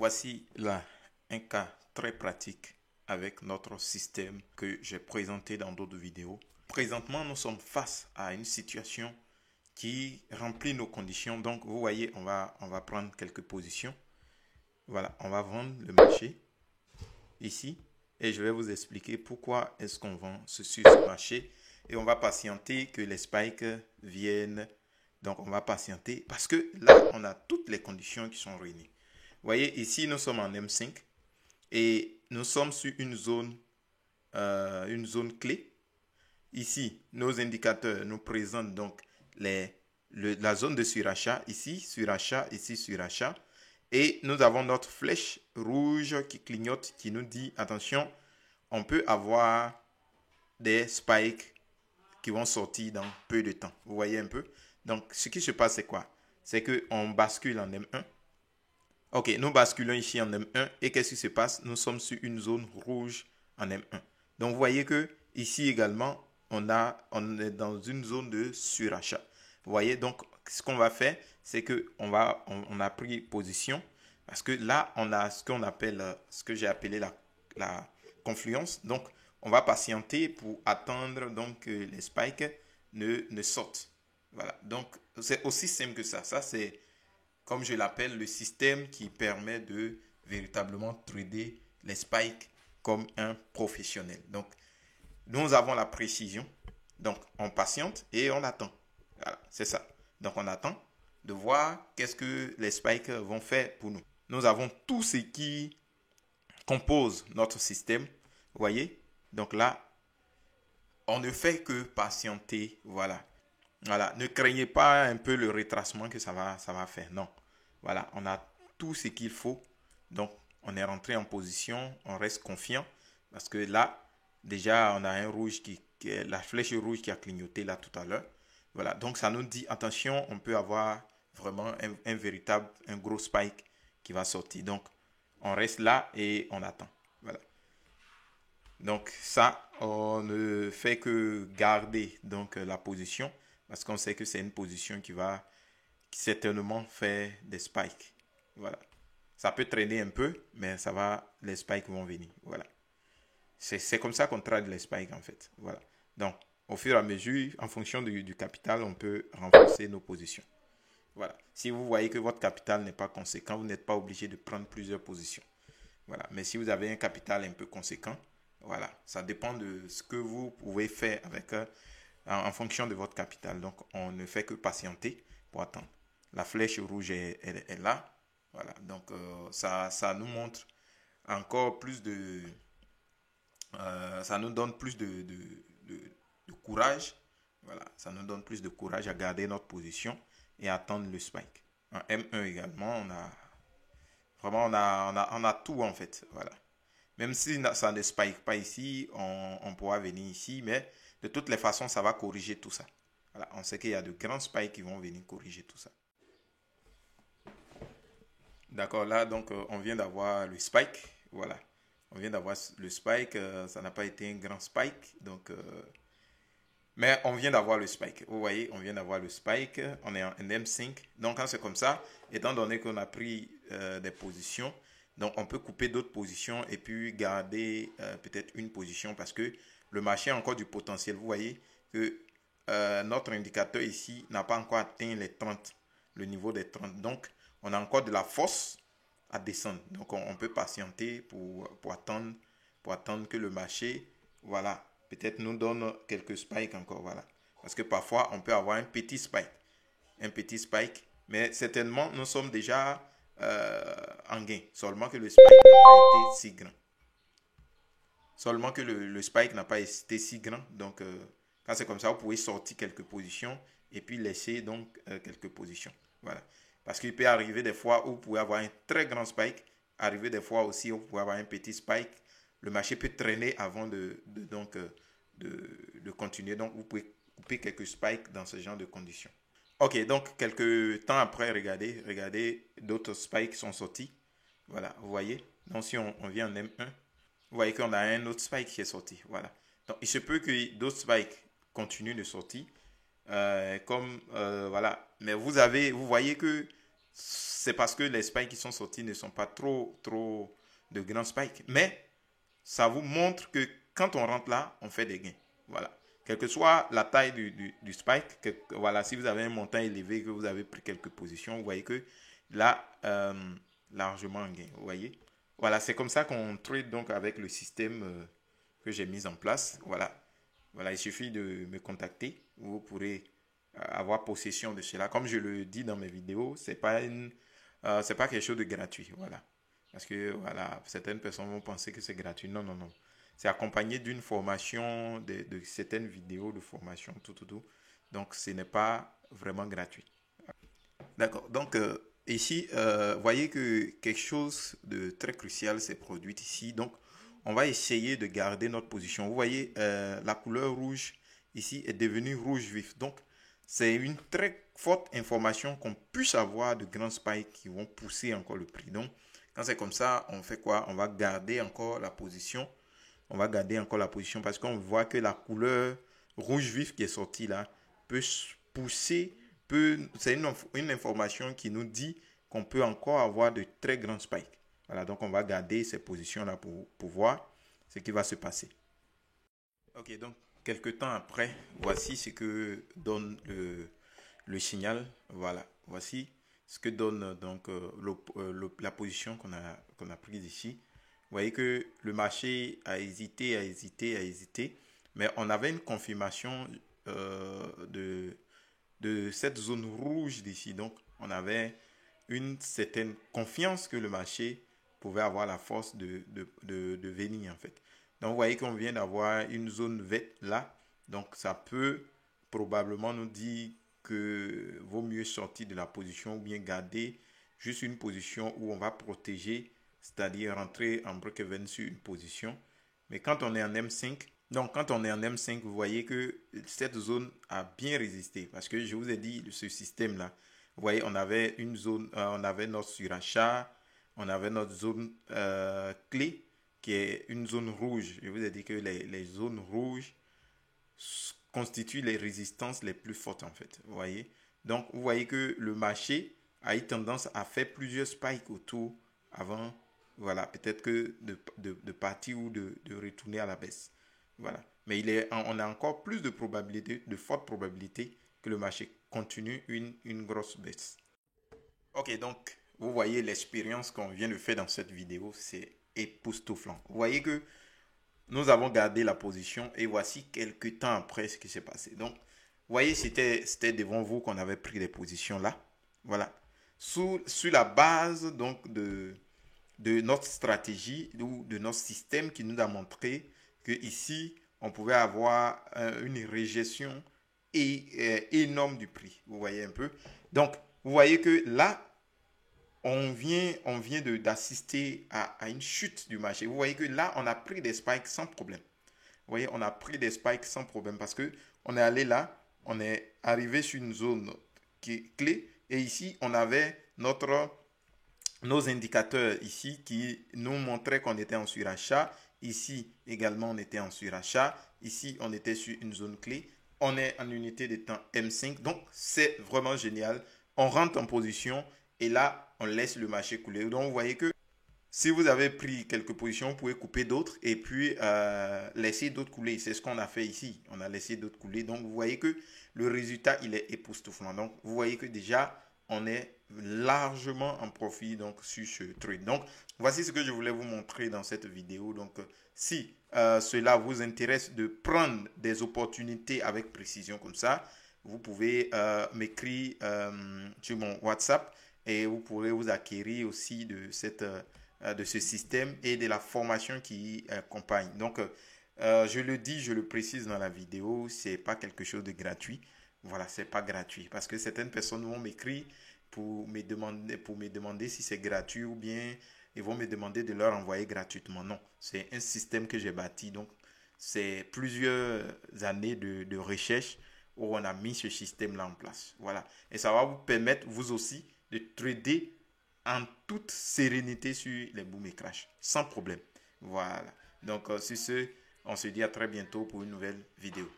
Voici là un cas très pratique avec notre système que j'ai présenté dans d'autres vidéos. Présentement, nous sommes face à une situation qui remplit nos conditions. Donc, vous voyez, on va prendre quelques positions. Voilà, on va vendre le marché ici. Et je vais vous expliquer pourquoi est-ce qu'on vend sur ce marché. Et on va patienter que les spikes viennent. Donc, on va patienter parce que là, on a toutes les conditions qui sont réunies. Vous voyez, ici, nous sommes en M5 et nous sommes sur une zone clé. Ici, nos indicateurs nous présentent donc la zone de surachat. Ici, surachat, ici, surachat. Et nous avons notre flèche rouge qui clignote, qui nous dit, attention, on peut avoir des spikes qui vont sortir dans peu de temps. Vous voyez un peu? Donc, ce qui se passe, c'est quoi? C'est qu'on bascule en M1. Ok, nous basculons ici en M1 et qu'est-ce qui se passe? Nous sommes sur une zone rouge en M1. Donc, vous voyez que ici également, on est dans une zone de surachat. Vous voyez, donc, ce qu'on va faire, c'est qu'on a pris position parce que là, on a ce qu'on appelle, ce que j'ai appelé la confluence. Donc, on va patienter pour attendre donc, que les spikes ne sortent. Voilà, donc, c'est aussi simple que ça. Ça, c'est comme je l'appelle, le système qui permet de véritablement trader les spikes comme un professionnel. Donc, nous avons la précision. Donc, on patiente et on attend. Voilà, c'est ça. Donc, on attend de voir qu'est-ce que les spikes vont faire pour nous. Nous avons tout ce qui compose notre système. Vous voyez? Donc là, on ne fait que patienter. Voilà. Voilà, ne craignez pas un peu le retracement que ça va faire. Non. Voilà, on a tout ce qu'il faut. Donc, on est rentré en position, on reste confiant. Parce que là, déjà, on a un rouge qui est la flèche rouge qui a clignoté là tout à l'heure. Voilà, donc ça nous dit, attention, on peut avoir vraiment un gros spike qui va sortir. Donc, on reste là et on attend. Voilà. Donc ça, on ne fait que garder donc la position parce qu'on sait que c'est une position qui certainement faire des spikes. Voilà. Ça peut traîner un peu, mais les spikes vont venir. Voilà. C'est comme ça qu'on trade les spikes en fait. Voilà. Donc, au fur et à mesure, en fonction du capital, on peut renforcer nos positions. Voilà. Si vous voyez que votre capital n'est pas conséquent, vous n'êtes pas obligé de prendre plusieurs positions. Voilà. Mais si vous avez un capital un peu conséquent, voilà, ça dépend de ce que vous pouvez faire avec en fonction de votre capital. Donc, on ne fait que patienter pour attendre. La flèche rouge est là. Voilà, donc ça nous montre encore plus ça nous donne plus de courage. Voilà, ça nous donne plus de courage à garder notre position et attendre le spike. En M1 également, on a tout en fait. Voilà. Même si ça ne spike pas ici, on pourra venir ici, mais de toutes les façons, ça va corriger tout ça. Voilà, on sait qu'il y a de grands spikes qui vont venir corriger tout ça. D'accord, là, donc, on vient d'avoir le spike. Voilà, on vient d'avoir le spike. Ça n'a pas été un grand spike, donc, mais on vient d'avoir le spike. Vous voyez, on vient d'avoir le spike. On est en M5. Donc, quand c'est comme ça, étant donné qu'on a pris des positions, donc on peut couper d'autres positions et puis garder peut-être une position parce que le marché a encore du potentiel. Vous voyez que notre indicateur ici n'a pas encore atteint les 30, le niveau des 30. Donc, on a encore de la force à descendre. Donc, on peut patienter pour attendre que le marché, voilà, peut-être nous donne quelques spikes encore. Voilà. Parce que parfois, on peut avoir un petit spike. Mais certainement, nous sommes déjà en gain. Seulement que le spike n'a pas été si grand. Seulement que le spike n'a pas été si grand. Donc, quand c'est comme ça, vous pouvez sortir quelques positions et puis laisser donc quelques positions. Voilà. Parce qu'il peut arriver des fois où vous pouvez avoir un très grand spike, arriver des fois aussi où vous pouvez avoir un petit spike. Le marché peut traîner avant de continuer. Donc, vous pouvez couper quelques spikes dans ce genre de conditions. Ok, donc quelques temps après, regardez d'autres spikes sont sortis. Voilà, vous voyez. Donc, si on vient en M1, vous voyez qu'on a un autre spike qui est sorti. Voilà. Donc, il se peut que d'autres spikes continuent de sortir. Voilà. Mais vous voyez que c'est parce que les spikes qui sont sortis ne sont pas trop de grands spikes. Mais ça vous montre que quand on rentre là, on fait des gains. Voilà. Quelle que soit la taille du spike, voilà, si vous avez un montant élevé, que vous avez pris quelques positions, vous voyez que là, largement un gain. Vous voyez. Voilà, c'est comme ça qu'on trade donc avec le système que j'ai mis en place. Voilà. Voilà, il suffit de me contacter. Vous pourrez avoir possession de cela. Comme je le dis dans mes vidéos, c'est pas quelque chose de gratuit. Voilà. Parce que voilà, certaines personnes vont penser que c'est gratuit. Non, non, non. C'est accompagné d'une formation, de certaines vidéos de formation, tout. Donc, ce n'est pas vraiment gratuit. D'accord. Donc, ici, voyez que quelque chose de très crucial s'est produit ici. Donc, on va essayer de garder notre position. Vous voyez, la couleur rouge ici est devenue rouge vif. Donc, c'est une très forte information qu'on puisse avoir de grands spikes qui vont pousser encore le prix. Donc, quand c'est comme ça, on fait quoi? On va garder encore la position. On va garder encore la position parce qu'on voit que la couleur rouge vif qui est sortie là peut pousser, c'est une information qui nous dit qu'on peut encore avoir de très grands spikes. Voilà, donc on va garder ces positions-là pour voir ce qui va se passer. Ok, donc quelques temps après, voici ce que donne le signal. Voilà, voici ce que donne donc la position qu'on a prise ici. Vous voyez que le marché a hésité, mais on avait une confirmation de cette zone rouge d'ici. Donc, on avait une certaine confiance que le marché pouvait avoir la force de venir en fait. Donc, vous voyez qu'on vient d'avoir une zone verte là. Donc, ça peut probablement nous dire que vaut mieux sortir de la position ou bien garder juste une position où on va protéger, c'est-à-dire rentrer en break-even sur une position. Mais quand on est en M5, donc quand on est en M5, vous voyez que cette zone a bien résisté parce que je vous ai dit ce système-là. Vous voyez, on avait une zone, on avait notre surachat, on avait notre zone clé qui est une zone rouge. Je vous ai dit que les zones rouges constituent les résistances les plus fortes en fait. Vous voyez, donc vous voyez que le marché a eu tendance à faire plusieurs spikes autour avant, voilà, peut-être que de partir ou de retourner à la baisse. Voilà. Mais on a encore plus de probabilité, de fortes probabilités que le marché continue une grosse baisse. Ok, donc vous voyez l'expérience qu'on vient de faire dans cette vidéo, c'est époustouflant. Vous voyez que nous avons gardé la position et voici quelques temps après ce qui s'est passé. Donc, vous voyez, c'était devant vous qu'on avait pris les positions là. Voilà. Sur la base donc de notre stratégie ou de notre système qui nous a montré que ici, on pouvait avoir une régestion énorme du prix. Vous voyez un peu. Donc, vous voyez que là, on vient d'assister à une chute du marché. Vous voyez que là, on a pris des spikes sans problème. Vous voyez, on a pris des spikes sans problème parce que on est allé là, on est arrivé sur une zone qui est clé et ici, on avait nos indicateurs ici qui nous montraient qu'on était en surachat. Ici également, on était en surachat. Ici, on était sur une zone clé. On est en unité de temps M5. Donc, c'est vraiment génial. On rentre en position et là, on laisse le marché couler. Donc, vous voyez que si vous avez pris quelques positions, vous pouvez couper d'autres et puis laisser d'autres couler. C'est ce qu'on a fait ici. On a laissé d'autres couler. Donc, vous voyez que le résultat, il est époustouflant. Donc, vous voyez que déjà, on est largement en profit donc, sur ce trade. Donc, voici ce que je voulais vous montrer dans cette vidéo. Donc, si cela vous intéresse de prendre des opportunités avec précision comme ça, vous pouvez m'écrire sur mon WhatsApp et vous pourrez vous acquérir aussi de ce système et de la formation qui accompagne. Donc, je le dis, je le précise dans la vidéo, c'est pas quelque chose de gratuit. Voilà, c'est pas gratuit parce que certaines personnes vont m'écrire pour me demander si c'est gratuit ou bien ils vont me demander de leur envoyer gratuitement. Non, c'est un système que j'ai bâti. Donc, c'est plusieurs années de recherche où on a mis ce système-là en place. Voilà. Et ça va vous permettre, vous aussi, de trader en toute sérénité sur les boom et crash, sans problème. Voilà. Donc, sur ce, on se dit à très bientôt pour une nouvelle vidéo.